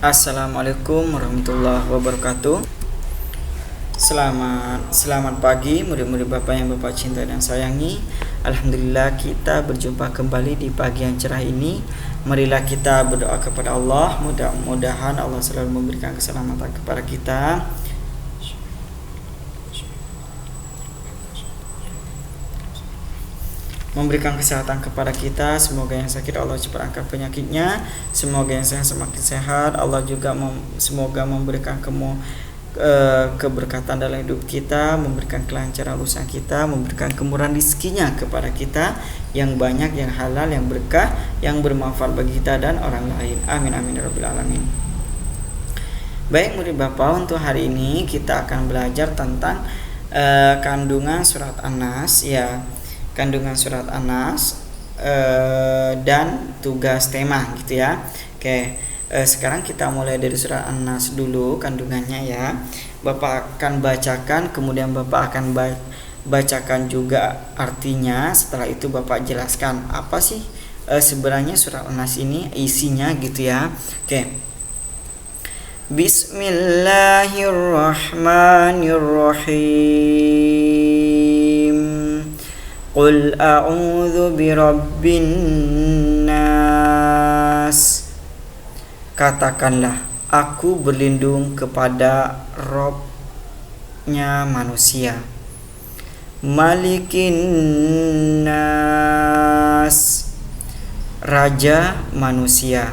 Assalamualaikum warahmatullahi wabarakatuh. Selamat pagi murid-murid Bapak yang Bapak cinta dan sayangi. Alhamdulillah kita berjumpa kembali di pagi yang cerah ini. Marilah kita berdoa kepada Allah. Mudah-mudahan Allah selalu memberikan keselamatan kepada kita, memberikan kesehatan kepada kita. Semoga yang sakit Allah cepat angkat penyakitnya, semoga yang sehat semakin sehat. Allah juga semoga memberikan keberkatan dalam hidup kita, memberikan kelancaran usaha kita, memberikan kemurahan rezekinya kepada kita yang banyak, yang halal, yang berkah, yang bermanfaat bagi kita dan orang lain. Amin amin ya rabbil alamin. Baik murid Bapak, untuk hari ini kita akan belajar tentang kandungan surat An-Nas, ya, kandungan surat An-Nas dan tugas tema gitu ya. Oke, sekarang kita mulai dari surat An-Nas dulu kandungannya ya. Bapak akan bacakan, kemudian Bapak akan bacakan juga artinya. Setelah itu Bapak jelaskan apa sih sebenarnya surat An-Nas ini isinya gitu ya. Oke. Bismillahirrahmanirrahim. Qul a'udzu birabbin nas. Katakanlah, aku berlindung kepada Robnya manusia. Malikin nas, raja manusia.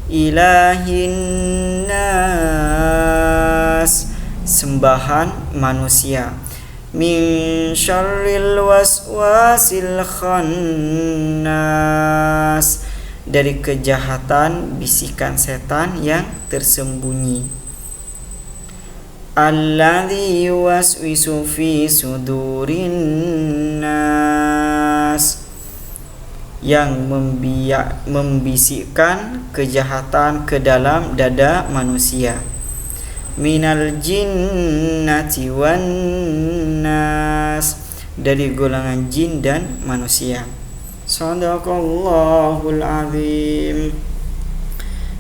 Ilahin nas, sembahan manusia. Min syarril waswasil khannas, dari kejahatan bisikan setan yang tersembunyi. Alladzi yuwaswisu fi sudurin nas, yang membisikkan kejahatan ke dalam dada manusia. Minal jinnati wan nas, dari golongan jin dan manusia. Shadaqallahul azim.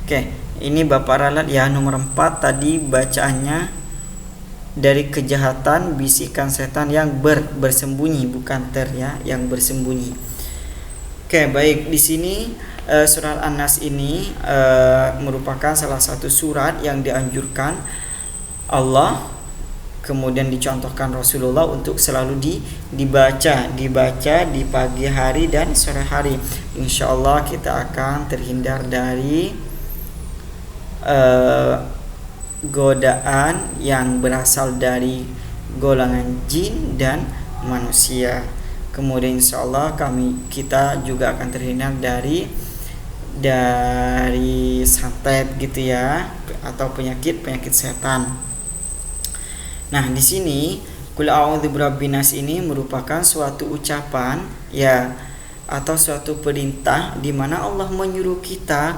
Oke, ini Bapak ralat ya, nomor 4 tadi bacaannya dari kejahatan bisikan setan yang bersembunyi, bukan ya, yang bersembunyi. Oke, baik, di sini surat An-Nas ini merupakan salah satu surat yang dianjurkan Allah, kemudian dicontohkan Rasulullah untuk selalu dibaca di pagi hari dan sore hari. Insyaallah kita akan terhindar dari godaan yang berasal dari golongan jin dan manusia. Kemudian insyaallah kita juga akan terhindar dari santet gitu ya, atau penyakit setan. Nah, di sini Qul a'udzu birabbin nas ini merupakan suatu ucapan ya, atau suatu perintah di mana Allah menyuruh kita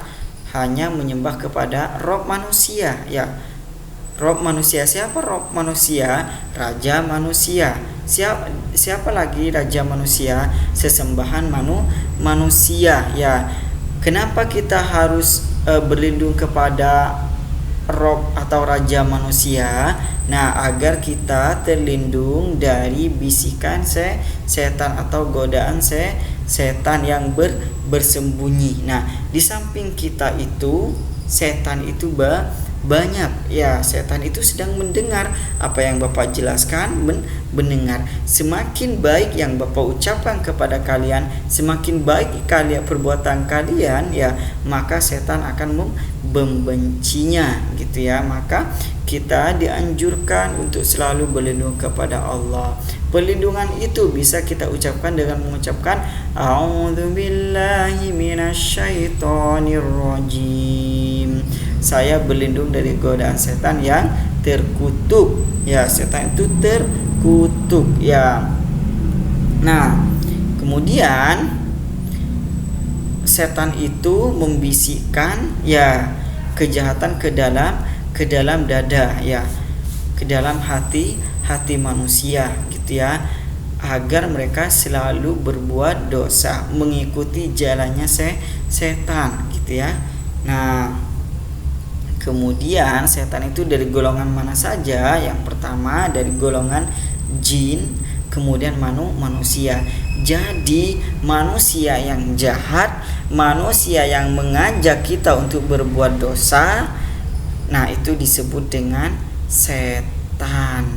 hanya menyembah kepada Rabb manusia ya. Rabb manusia, siapa Rabb manusia? Raja manusia. Siapa lagi raja manusia? Sesembahan manusia ya. Kenapa kita harus berlindung kepada Rabb atau raja manusia? Nah, agar kita terlindung dari bisikan setan atau godaan setan yang bersembunyi. Nah, di samping kita itu setan itu banyak ya, setan itu sedang mendengar apa yang Bapak jelaskan, mendengar. Semakin baik yang Bapak ucapkan kepada kalian, semakin baik perbuatan kalian ya, maka setan akan membencinya gitu ya. Maka kita dianjurkan untuk selalu berlindung kepada Allah. Perlindungan itu bisa kita ucapkan dengan mengucapkan a'udzubillahi minasyaitonirrajim. Saya berlindung dari godaan setan yang terkutuk ya, setan itu terkutuk ya. Nah, kemudian setan itu membisikkan ya kejahatan ke dalam dada ya, ke dalam hati manusia gitu ya, agar mereka selalu berbuat dosa, mengikuti jalannya setan gitu ya. Nah, Kemudian setan itu dari golongan mana saja? Yang pertama dari golongan jin, kemudian manusia. Jadi manusia yang jahat, manusia yang mengajak kita untuk berbuat dosa, nah itu disebut dengan setan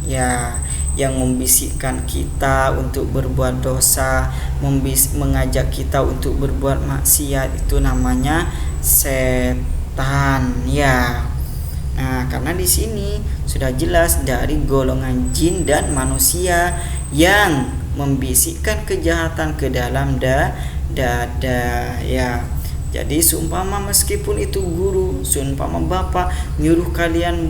ya, yang membisikkan kita untuk berbuat dosa, mengajak kita untuk berbuat maksiat, itu namanya setan ya. Nah, karena di sini sudah jelas dari golongan jin dan manusia yang membisikkan kejahatan ke dalam dada ya. Jadi seumpama meskipun itu guru, seumpama bapak nyuruh kalian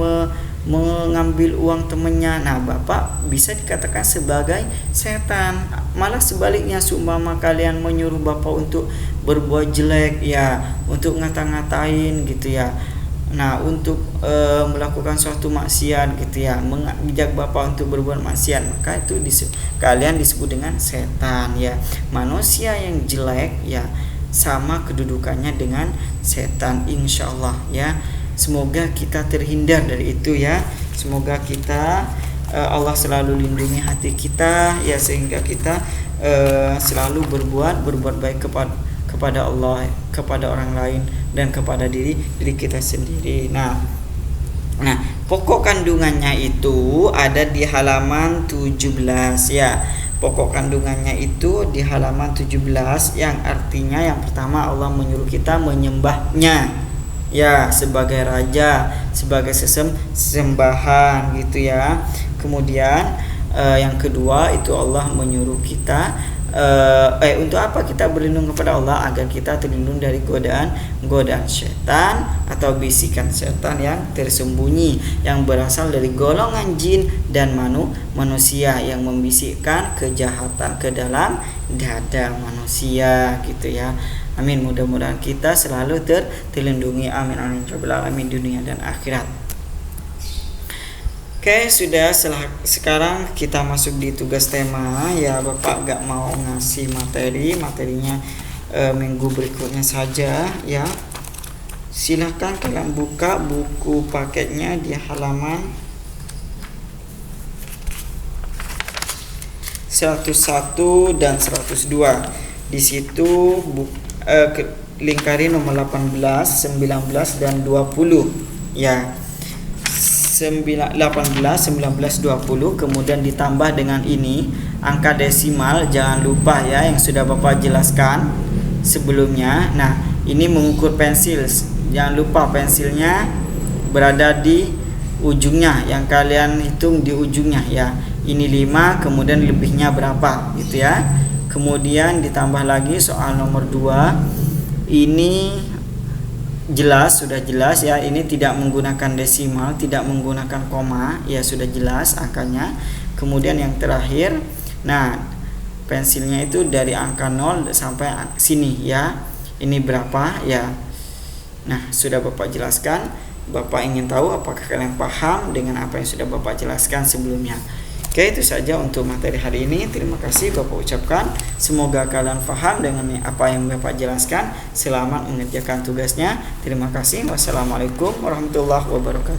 mengambil uang temannya, nah bapak bisa dikatakan sebagai setan. Malah sebaliknya, seumpama kalian menyuruh bapak untuk berbuat jelek ya, untuk ngata-ngatain gitu ya, nah untuk melakukan suatu maksiat gitu ya, mengajak bapak untuk berbuat maksiat, maka itu kalian disebut dengan setan ya. Manusia yang jelek ya sama kedudukannya dengan setan, insyaallah ya. Semoga kita terhindar dari itu ya. Semoga kita Allah selalu lindungi hati kita ya, sehingga kita selalu berbuat baik kepada Allah, kepada orang lain, dan kepada diri kita sendiri. Nah, pokok kandungannya itu ada di halaman 17 ya. Pokok kandungannya itu di halaman 17, yang artinya yang pertama Allah menyuruh kita menyembahnya ya, sebagai raja, sebagai sesembahan gitu ya. Kemudian yang kedua itu Allah menyuruh kita untuk apa kita berlindung kepada Allah? Agar kita terlindung dari godaan setan atau bisikan setan yang tersembunyi, yang berasal dari golongan jin dan manusia, yang membisikkan kejahatan ke dalam dada manusia gitu ya. Amin, mudah-mudahan kita selalu terlindungi, amin amin rabbal alamin, dunia dan akhirat. Oke, sudah. Sekarang kita masuk di tugas tema ya. Bapak gak mau ngasih materinya minggu berikutnya saja ya. Silahkan kalian buka buku paketnya di halaman 101 dan 102. Di situ lingkari nomor 18, 19 dan 20 ya. 18, 19, 20, kemudian ditambah dengan ini angka desimal, jangan lupa ya, yang sudah Bapak jelaskan sebelumnya. Nah, ini mengukur pensil, jangan lupa pensilnya berada di ujungnya, yang kalian hitung di ujungnya ya. Ini 5, kemudian lebihnya berapa gitu ya. Kemudian ditambah lagi soal nomor 2, ini sudah jelas ya, ini tidak menggunakan desimal, tidak menggunakan koma ya, sudah jelas angkanya. Kemudian yang terakhir, nah pensilnya itu dari angka 0 sampai sini ya, ini berapa ya. Nah, sudah Bapak jelaskan. Bapak ingin tahu apakah kalian paham dengan apa yang sudah Bapak jelaskan sebelumnya. Oke, itu saja untuk materi hari ini. Terima kasih Bapak ucapkan. Semoga kalian paham dengan apa yang Bapak jelaskan. Selamat mengerjakan tugasnya. Terima kasih. Wassalamualaikum warahmatullahi wabarakatuh.